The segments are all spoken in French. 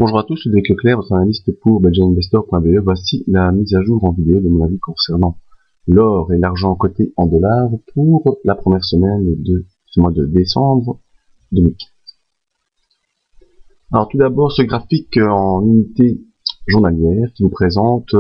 Bonjour à tous, c'est Cédric Leclerc, votre analyste pour belgianinvestor.be. Voici la mise à jour en vidéo de mon avis concernant l'or et l'argent coté en dollars pour la première semaine de ce mois de décembre 2015. Alors tout d'abord, ce graphique en unité journalière qui vous présente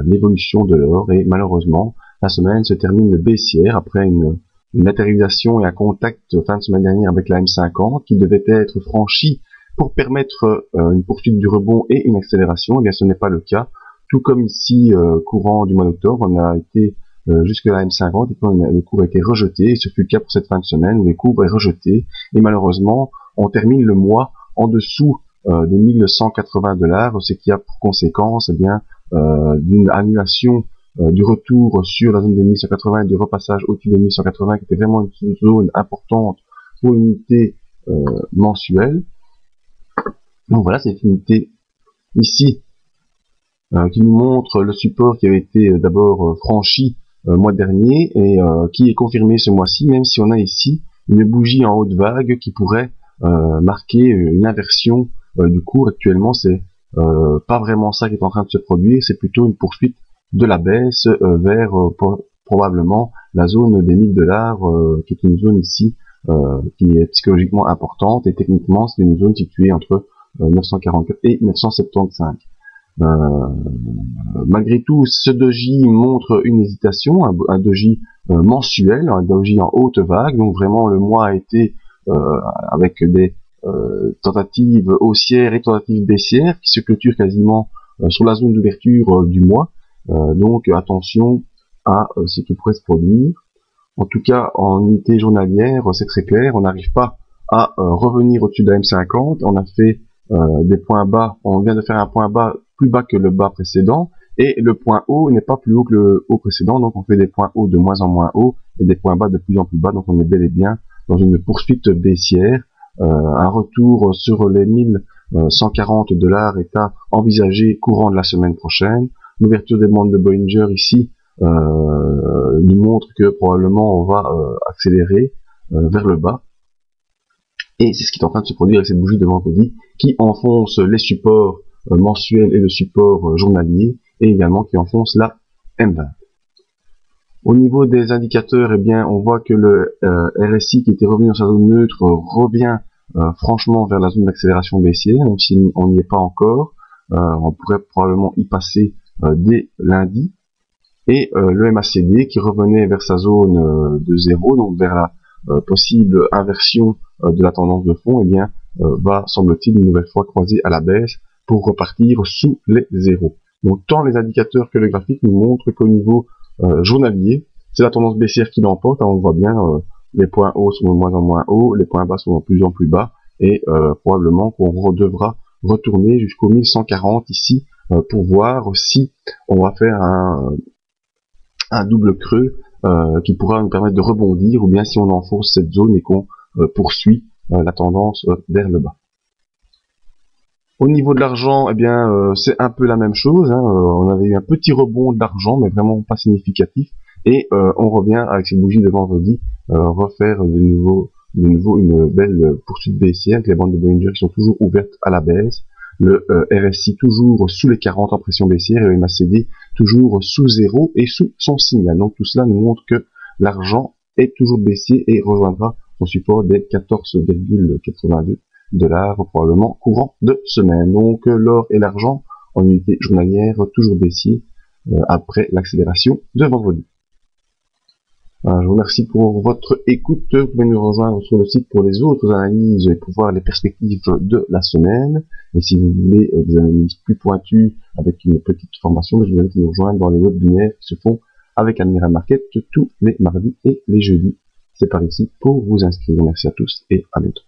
l'évolution de l'or, et malheureusement, la semaine se termine baissière après une matérialisation et un contact fin de semaine dernière avec la M50 qui devait être franchi pour permettre une poursuite du rebond et une accélération. Eh bien, ce n'est pas le cas. Tout comme ici, courant du mois d'octobre, on a été jusque la M50 et quand le cours a été rejeté, et ce fut le cas pour cette fin de semaine où le cours est rejeté, et malheureusement, on termine le mois en dessous des 1180 $, ce qui a pour conséquence d'une annulation du retour sur la zone des 1180 et du repassage au-dessus des 1180 qui était vraiment une zone importante pour l'unité mensuelle. Donc voilà, c'est une unité ici qui nous montre le support qui avait été d'abord franchi mois dernier et qui est confirmé ce mois-ci, même si on a ici une bougie en haute vague qui pourrait marquer une inversion du cours. Actuellement, c'est pas vraiment ça qui est en train de se produire, c'est plutôt une poursuite de la baisse vers probablement la zone des 1000 $, qui est une zone ici qui est psychologiquement importante, et techniquement c'est une zone située entre 944 et 975. Malgré tout, ce doji montre une hésitation, un doji mensuel, un doji en haute vague, donc vraiment le mois a été avec des tentatives haussières et tentatives baissières qui se clôturent quasiment sur la zone d'ouverture du mois. Donc attention à ce qui pourrait se produire. En tout cas, en unité journalière, c'est très clair, on n'arrive pas à revenir au-dessus de la M50. On a fait des points bas, on vient de faire un point bas plus bas que le bas précédent, et le point haut n'est pas plus haut que le haut précédent, donc on fait des points hauts de moins en moins hauts et des points bas de plus en plus bas, donc on est bel et bien dans une poursuite baissière. Un retour sur les 1140 $ est à envisager courant de la semaine prochaine. L'ouverture des bandes de Bollinger ici nous montre que probablement on va accélérer vers le bas. Et c'est ce qui est en train de se produire avec cette bougie de vendredi qui enfonce les supports mensuels et le support journalier, et également qui enfonce la M20. Au niveau des indicateurs, eh bien, on voit que le RSI qui était revenu dans sa zone neutre revient franchement vers la zone d'accélération baissière, même si on n'y est pas encore. On pourrait probablement y passer dès lundi. Et le MACD qui revenait vers sa zone de 0, donc vers la possible inversion de la tendance de fond, eh bien, va, semble-t-il, une nouvelle fois croiser à la baisse pour repartir sous les zéros. Donc tant les indicateurs que le graphique nous montrent qu'au niveau journalier, c'est la tendance baissière qui l'emporte. On voit bien les points hauts sont de moins en moins hauts, les points bas sont de plus en plus bas, et probablement qu'on devra retourner jusqu'au 1140 ici pour voir si on va faire un double creux qui pourra nous permettre de rebondir, ou bien si on enfonce cette zone et qu'on poursuit la tendance vers le bas. Au niveau de l'argent, eh bien, c'est un peu la même chose. On avait eu un petit rebond de l'argent, mais vraiment pas significatif. Et on revient avec cette bougie de vendredi refaire de nouveau une belle poursuite baissière avec les bandes de Bollinger qui sont toujours ouvertes à la baisse. Le RSI toujours sous les 40 en pression baissière, et le MACD toujours sous 0 et sous son signal. Donc tout cela nous montre que l'argent est toujours baissier et rejoindra son support des 14,82 $ probablement courant de semaine. Donc l'or et l'argent en unité journalière toujours baissier après l'accélération de vendredi. Je vous remercie pour votre écoute. Vous pouvez nous rejoindre sur le site pour les autres analyses et pour voir les perspectives de la semaine. Et si vous voulez des analyses plus pointues avec une petite formation, je vous invite à nous rejoindre dans les webinaires qui se font avec Admiral Market tous les mardis et les jeudis. C'est par ici pour vous inscrire. Merci à tous et à bientôt.